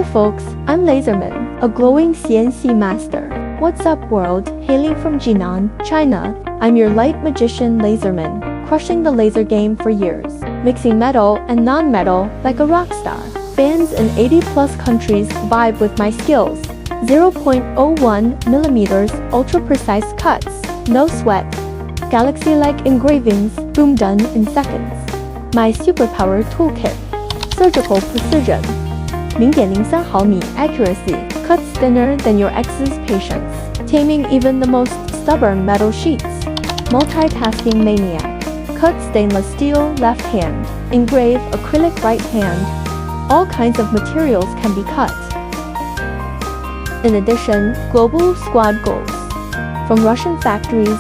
Hi folks, I'm LaserMen, a glowing CNC master. What's up world, hailing from Jinan, China. I'm your light magician LaserMen, crushing the laser game for years, mixing metal and non-metal like a rock star. Fans in 80 plus countries vibe with my skills. 0.01 millimeters ultra precise cuts, no sweat. Galaxy-like engravings, boom, done in seconds. My superpower toolkit. Surgical precision. 0.03 毫米 accuracy, cuts thinner than your ex's patience, taming even the most stubborn metal sheets. Multitasking maniac. Cut stainless steel left hand, engrave acrylic right hand. All kinds of materials can be cut. In addition, global squad goals. From Russian factories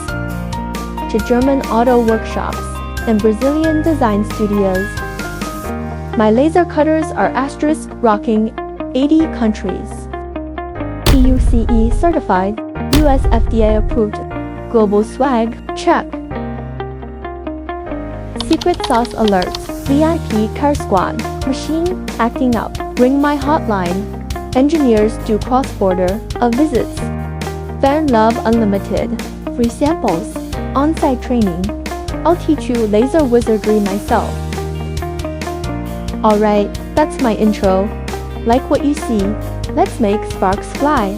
to German auto workshops and Brazilian design studios. My laser cutters are asterisk rocking 80 countries. EUCE certified, US FDA approved. Global swag, check. Secret sauce alerts, VIP car squad, machine acting up, ring my hotline. Engineers do cross-border visits. Fan love unlimited, free samples, on-site training. I'll teach you laser wizardry myself. Alright, that's my intro. Like what you see, let's make sparks fly.